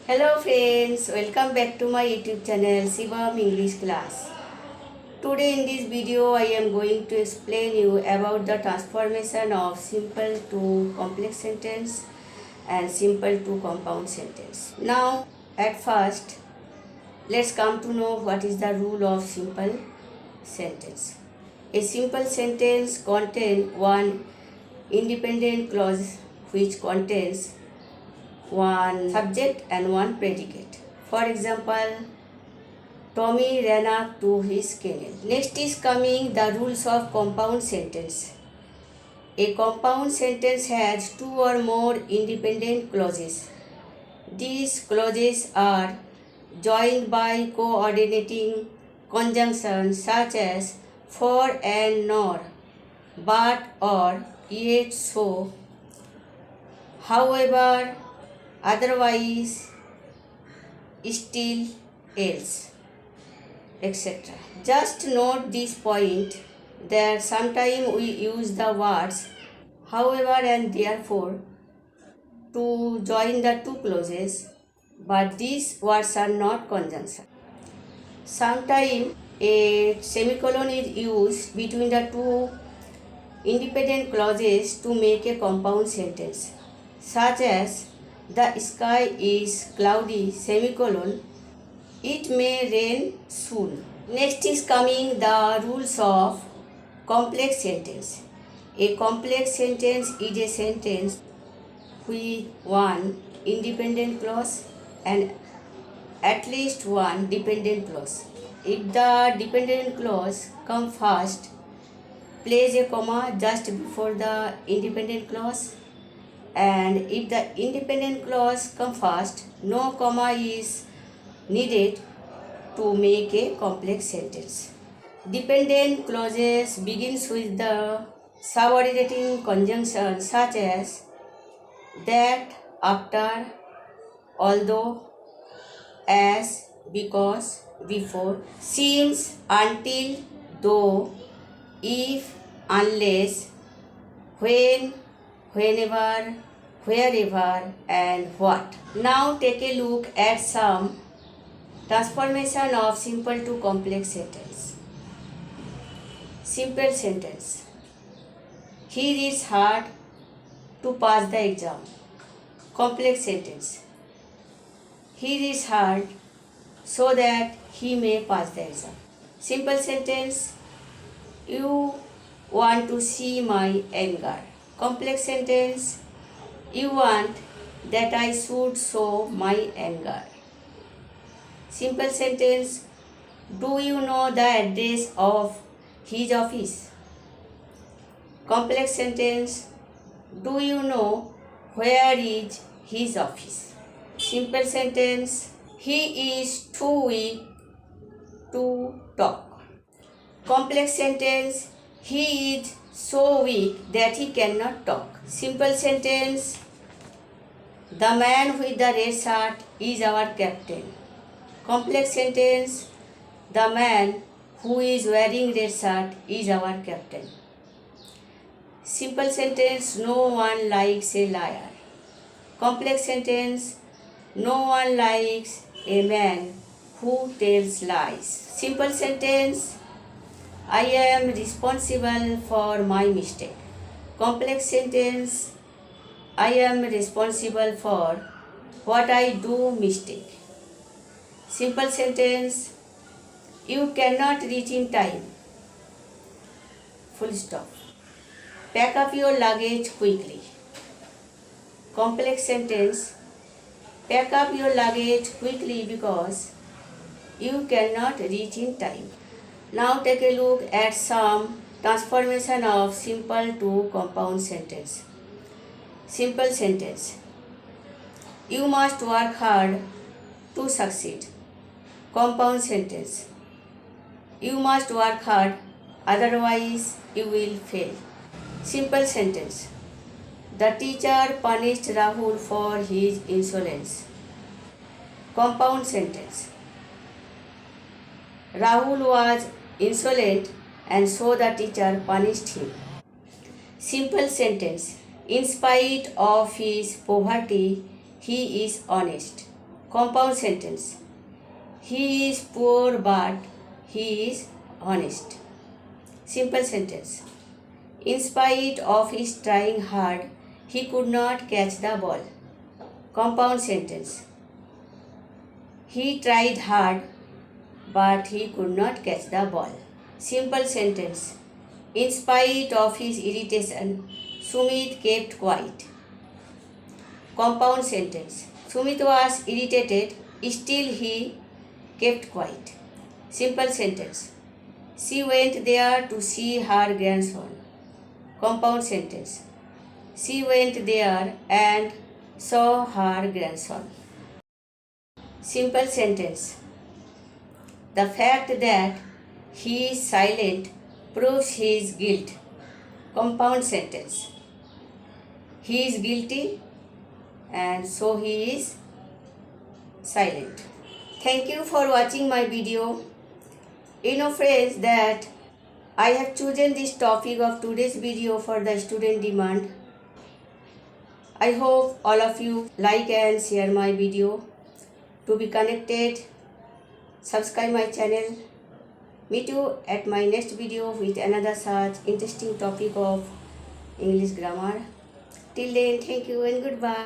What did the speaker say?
Hello friends, welcome back to my YouTube channel Shivam English Class. Today in this video I am going to explain you about the transformation of simple to complex sentence and simple to compound sentence. Now at first let's come to know what is the rule of simple sentence. A simple sentence contains one independent clause which contains one subject and one predicate. For example, Tommy ran up to his kennel. Next is coming the rules of compound sentence. A compound sentence has two or more independent clauses. These clauses are joined by coordinating conjunctions such as for and nor, but or, yet, so, however, otherwise, still, else, etc. Just note this point that sometimes we use the words however and therefore to join the two clauses, but these words are not conjunction. Sometimes a semicolon is used between the two independent clauses to make a compound sentence, such as the sky is cloudy, semicolon, it may rain soon. Next is coming the rules of complex sentence. A complex sentence is a sentence with one independent clause and at least one dependent clause. If the dependent clause comes first, place a comma just before the independent clause, and if the independent clause comes first, no comma is needed to make a complex sentence. Dependent clauses begins with the subordinating conjunction such as that, after, although, as, because, before, since, until, though, if, unless, when, whenever, wherever, and what. Now take a look at some transformation of simple to complex sentence. Simple sentence. He reads hard to pass the exam. Complex sentence. He reads hard so that he may pass the exam. Simple sentence. You want to see my anger. Complex sentence. You want that I should show my anger. Simple sentence. Do you know the address of his office? Complex sentence. Do you know where is his office? Simple sentence. He is too weak to talk. Complex sentence. He is so weak that he cannot talk. Simple sentence. The man with the red shirt is our captain. Complex sentence. The man who is wearing red shirt is our captain. Simple sentence. No one likes a liar. Complex sentence. No one likes a man who tells lies. Simple sentence. I am responsible for my mistake. Complex sentence. I am responsible for what I do mistake. Simple sentence. You cannot reach in time. Full stop. Pack up your luggage quickly. Complex sentence. Pack up your luggage quickly because you cannot reach in time. Now take a look at some transformation of simple to compound sentence. Simple sentence. You must work hard to succeed. Compound sentence. You must work hard, otherwise you will fail. Simple sentence. The teacher punished Rahul for his insolence. Compound sentence. Rahul was insolent and so the teacher punished him. Simple sentence. In spite of his poverty, he is honest. Compound sentence. He is poor but he is honest. Simple sentence. In spite of his trying hard, he could not catch the ball. Compound sentence. He tried hard but he could not catch the ball. Simple sentence. In spite of his irritation, Sumit kept quiet. Compound sentence. Sumit was irritated, still he kept quiet. Simple sentence. She went there to see her grandson. Compound sentence. She went there and saw her grandson. Simple sentence. The fact that he is silent proves his guilt. Compound sentence. He is guilty and so he is silent. Thank you for watching my video. You know friends that I have chosen this topic of today's video for the student demand. I hope all of you like and share my video. To be connected, subscribe my channel. Meet you at my next video with another such interesting topic of English grammar. Till then, thank you and goodbye.